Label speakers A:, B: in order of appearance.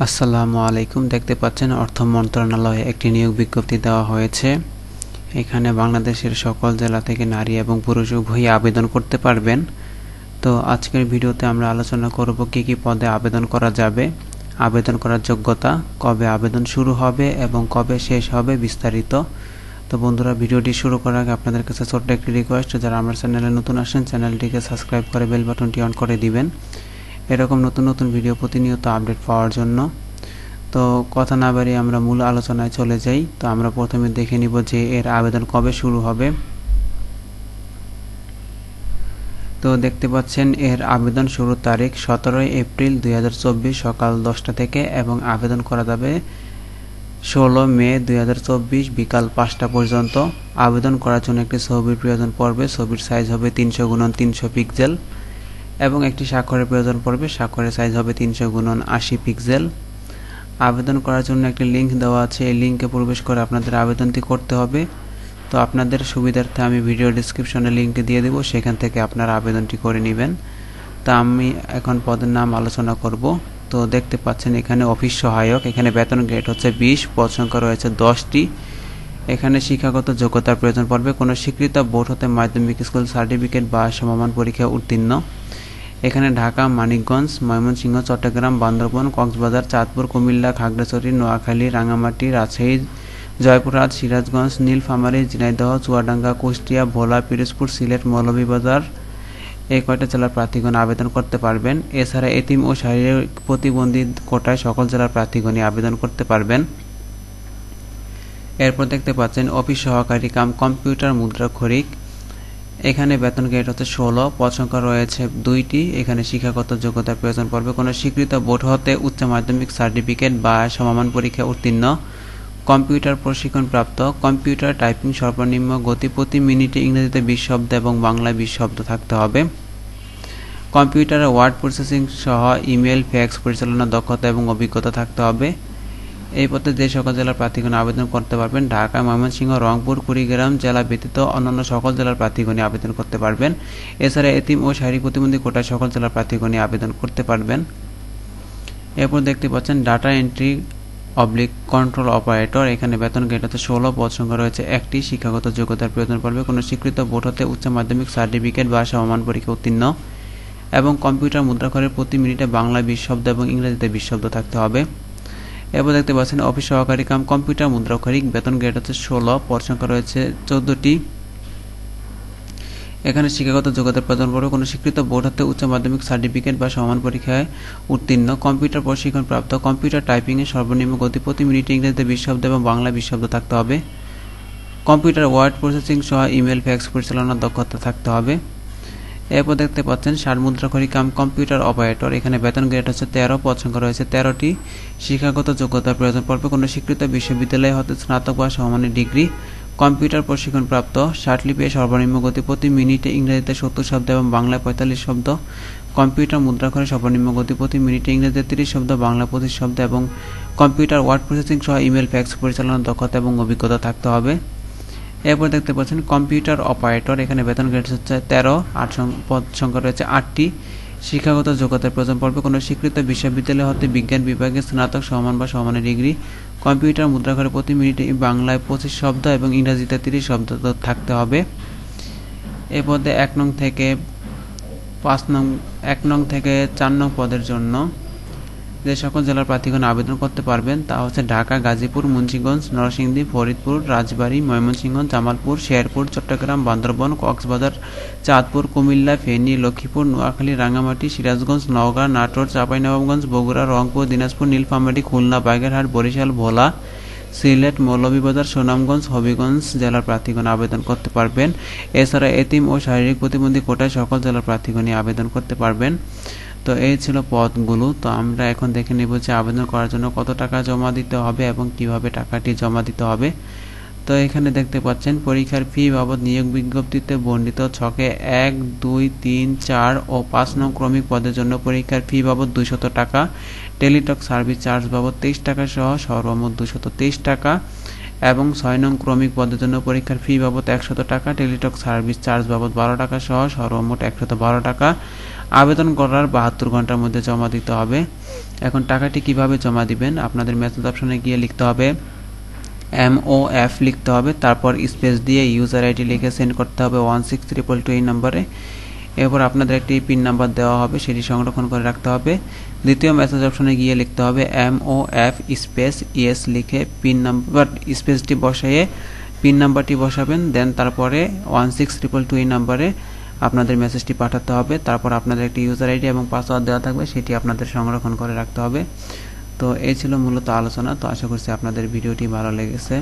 A: আসসালামু আলাইকুম। দেখতে পাচ্ছেন অর্থ মন্ত্রণালয়ে একটি নিয়োগ বিজ্ঞপ্তি দেওয়া হয়েছে। এখানে বাংলাদেশের সকল জেলা থেকে নারী এবং পুরুষ উভয়ই আবেদন করতে পারবেন। তো আজকের ভিডিওতে আমরা আলোচনা করব কী কী পদে আবেদন করা যাবে, আবেদন করার যোগ্যতা, কবে আবেদন শুরু হবে এবং কবে শেষ হবে বিস্তারিত। তো বন্ধুরা, ভিডিওটি শুরু করার আগে আপনাদের কাছে ছোট্ট একটি রিকোয়েস্ট, যারা আমার চ্যানেলে নতুন আসেন চ্যানেলটিকে সাবস্ক্রাইব করে বেল বাটনটি অন করে দিবেন এরকম নতুন নতুন ভিডিও প্রতিনিয়ত আপডেট পাওয়ার জন্য। তো কথা না বাড়িয়ে আমরা মূল আলোচনায় চলে যাই। তো আমরা প্রথমে দেখে নিব যে এর আবেদন কবে শুরু হবে। তো দেখতে পাচ্ছেন এর আবেদন শুরুর তারিখ 17 এপ্রিল 2024 সকাল 10টা থেকে এবং আবেদন করা যাবে 16 মে 2024 বিকাল 5টা পর্যন্ত। আবেদন করার জন্য একটি ছবির প্রয়োজন পড়বে। ছবির সাইজ হবে 300x300 পিক্সেল এবং একটি স্বাক্ষরের প্রয়োজন পড়বে। স্বাক্ষরের সাইজ হবে 300x80 পিক্সেল। আবেদন করার জন্য একটি লিঙ্ক দেওয়া আছে, এই লিঙ্কে প্রবেশ করে আপনাদের আবেদনটি করতে হবে। তো আপনাদের সুবিধার্থে আমি ভিডিও ডেসক্রিপশনে লিঙ্কটি দিয়ে দেব, সেখান থেকে আপনারা আবেদনটি করে নেবেন। তা আমি এখন পদের নাম আলোচনা করব। তো দেখতে পাচ্ছেন এখানে অফিস সহায়ক, এখানে বেতন গ্রেড হচ্ছে 20, পদ সংখ্যা রয়েছে 10টি। এখানে শিক্ষাগত যোগ্যতার প্রয়োজন পড়বে কোনো স্বীকৃত বোর্ড হতে মাধ্যমিক স্কুল সার্টিফিকেট বা সমমান পরীক্ষা উত্তীর্ণ। এখানে ঢাকা, মানিকগঞ্জ, ময়মনসিংহ, চট্টগ্রাম, বান্দরবান, কক্সবাজার, চাঁদপুর, কুমিল্লা, খাগড়াছড়ি, নোয়াখালী, রাঙ্গামাটি, রাজশাহী, জয়পুরহাট, সিরাজগঞ্জ, নীলফামারী, ঝিনাইদহ, চুয়াডাঙ্গা, কুষ্টিয়া, ভোলা, পিরোজপুর, সিলেট, মৌলভীবাজার এই কয়টা জেলার প্রার্থীগণ আবেদন করতে পারবেন। এছাড়া এতিম ও শারীরিক প্রতিবন্ধী কোটায় সকল জেলার প্রার্থীগণই আবেদন করতে পারবেন। এরপর দেখতে পাচ্ছেন অফিস সহকারী কাম কম্পিউটার মুদ্রাক্ষরিক, এখানে বেতন গ্রেড হচ্ছে 16, পদ সংখ্যা রয়েছে 2টি। এখানে শিক্ষাগত যোগ্যতার প্রয়োজন পড়বে কোনো স্বীকৃত বোর্ড হতে উচ্চ মাধ্যমিক সার্টিফিকেট বা সমমান পরীক্ষা উত্তীর্ণ, কম্পিউটার প্রশিক্ষণপ্রাপ্ত, কম্পিউটার টাইপিং সর্বনিম্ন গতি প্রতি মিনিটে ইংরেজিতে 20 শব্দ এবং বাংলায় 20 শব্দ থাকতে হবে। কম্পিউটারে ওয়ার্ড প্রসেসিং সহ ইমেল, ফ্যাক্স পরিচালনার দক্ষতা এবং অভিজ্ঞতা থাকতে হবে। এই পদে যে সকল জেলার প্রার্থীগণ আবেদন করতে পারবেন, ঢাকা, ময়মনসিংহ, রংপুর, কুড়িগ্রাম জেলা ব্যতীত অন্যান্য সকল জেলার প্রার্থীগণই আবেদন করতে পারবেন। এছাড়া এতিম ও শারীরিক প্রতিবন্ধী কোটায় সকল জেলার প্রার্থীগণই আবেদন করতে পারবেন। এরপর দেখতে পাচ্ছেন ডাটা এন্ট্রি কন্ট্রোল অপারেটর, এখানে বেতন গ্রেড হচ্ছে 16, পদ সংখ্যা রয়েছে 1টি। শিক্ষাগত যোগ্যতার প্রয়োজন পড়বে কোনো স্বীকৃত বোর্ড হতে উচ্চ মাধ্যমিক সার্টিফিকেট বা সমমান পরীক্ষা উত্তীর্ণ এবং কম্পিউটার মুদ্রাক্ষরের প্রতি মিনিটে বাংলায় 20 শব্দ এবং ইংরেজিতে 20 শব্দ থাকতে হবে। এরপর দেখতে পাচ্ছেন অফিস সহকারী কাম কম্পিউটার মুদ্রাক্ষরিক, বেতন গ্রেড হচ্ছে 16, পদ সংখ্যা রয়েছে 14টি। এখানে শিক্ষাগত যোগ্যতার প্রয়োজন পড়বে কোনো স্বীকৃত বোর্ড হতে উচ্চ মাধ্যমিক সার্টিফিকেট বা সমান পরীক্ষায় উত্তীর্ণ, কম্পিউটার প্রশিক্ষণপ্রাপ্ত, কম্পিউটার টাইপিংয়ে সর্বনিম্ন গতি প্রতি মিনিটে ইংরেজিতে 20 শব্দ এবং বাংলায় 20 শব্দ থাকতে হবে। কম্পিউটার ওয়ার্ড প্রসেসিং সহ ইমেল, ফ্যাক্স পরিচালনার দক্ষতা থাকতে হবে। এরপর দেখতে পাচ্ছেন মুদ্রাক্ষরিক কাম কম্পিউটার অপারেটর, এখানে বেতন গ্রেড হচ্ছে 13, পদ সংখ্যা রয়েছে 13টি। শিক্ষাগত যোগ্যতার প্রয়োজন পড়বে কোনো স্বীকৃত বিশ্ববিদ্যালয় হতে স্নাতক বা সমমানের ডিগ্রি, কম্পিউটার প্রশিক্ষণপ্রাপ্ত, শার্টলিপি সর্বনিম্ন গতি প্রতি মিনিটে ইংরেজিতে 70 শব্দ এবং বাংলায় 45 শব্দ, কম্পিউটার মুদ্রাক্ষরে সর্বনিম্ন গতি প্রতি মিনিটে ইংরেজিতে 30 শব্দ, বাংলা 25 শব্দ এবং কম্পিউটার ওয়ার্ড প্রসেসিং সহ ইমেল, ফ্যাক্স পরিচালনার দক্ষতা এবং অভিজ্ঞতা থাকতে হবে। এরপর দেখতে পাচ্ছেন কম্পিউটার অপারেটর, এখানে বেতন গ্রেড হচ্ছে 13, পদ সংখ্যা রয়েছে 8টি। শিক্ষাগত যোগ্যতার প্রয়োজন পড়বে কোনো স্বীকৃত বিশ্ববিদ্যালয় হতে বিজ্ঞান বিভাগে স্নাতক সমান বা সমানের ডিগ্রি, কম্পিউটার মুদ্রাক্ষরে প্রতি মিনিটে বাংলায় 25 শব্দ এবং ইংরেজিতে 30 শব্দ থাকতে হবে। এই পদে 1 নং থেকে 4 নং পদের জন্য যে সকল জেলার প্রার্থীগণ আবেদন করতে পারবেন তা হচ্ছে ঢাকা, গাজীপুর, মুন্সিগঞ্জ, নরসিংদী, ফরিদপুর, রাজবাড়ী, ময়মনসিংহ, জামালপুর, শেরপুর, চট্টগ্রাম, বান্দরবান, কক্সবাজার, চাঁদপুর, কুমিল্লা, ফেনী, লক্ষ্মীপুর, নোয়াখালী, রাঙ্গামাটি, সিরাজগঞ্জ, নওগাঁ, নাটোর, চাঁপাইনবাবগঞ্জ, বগুড়া, রংপুর, দিনাজপুর, নীলফামারী, খুলনা, বাগেরহাট, বরিশাল, ভোলা, সিলেট, মৌলভীবাজার, সুনামগঞ্জ, হবিগঞ্জ জেলার প্রার্থীগণ আবেদন করতে পারবেন। এছাড়া এতিম ও শারীরিক প্রতিবন্ধী কোটায় সকল জেলার প্রার্থীগণই আবেদন করতে পারবেন। তো এই ছিল পদগুলো। তো আমরা এখন দেখে নেব যে আবেদন করার জন্য কত টাকা জমা দিতে হবে এবং কিভাবে টাকাটি জমা দিতে হবে। তো এখানে দেখতে পাচ্ছেন পরীক্ষার ফি বাবদ নিয়োগ বিজ্ঞপ্তিতে বর্ণিত ছকে 1, 2, 3, 4 ও 5 নং ক্রমিক পদের জন্য পরীক্ষার ফি বাবদ 200 টাকা, টেলিটক সার্ভিস চার্জ বাবদ 23 টাকা সহ সর্বমোট 223 টাকা এবং 6 নং ক্রমিক পদের জন্য পরীক্ষার ফি বাবদ 100 টাকা, টেলিটক সার্ভিস চার্জ বাবদ 12 টাকা সহ সর্বমোট 112 টাকা। আবেদন করার 72 ঘন্টার মধ্যে জমা দিতে হবে। এখন টাকাটি কিভাবে জমা দিবেন, আপনাদের মেথড অপশনে গিয়ে লিখতে হবে MOF লিখতে হবে, তারপর স্পেস দিয়ে ইউজার আইডি লিখে সেন্ড করতে হবে 16322 এই নম্বরে। এরপর আপনাদের একটি পিন নাম্বার দেওয়া হবে, সেটি সংরক্ষণ করে রাখতে হবে। দ্বিতীয় মেসেজ অপশনে গিয়ে লিখতে হবে MOF স্পেস ইয়েস লিখে পিন নাম্বার স্পেসটি বসাইয়ে পিন নাম্বারটি বসাবেন, দেন তারপরে 16322 এই নাম্বারে আপনাদের মেসেজটি পাঠাতে হবে। তারপর আপনাদের একটি ইউজার আইডি এবং পাসওয়ার্ড দেওয়া থাকবে, সেটি আপনাদের সংরক্ষণ করে রাখতে হবে। তো এই ছিল মূলত আলোচনা। তো আশা করছি আপনাদের ভিডিওটি ভালো লেগেছে।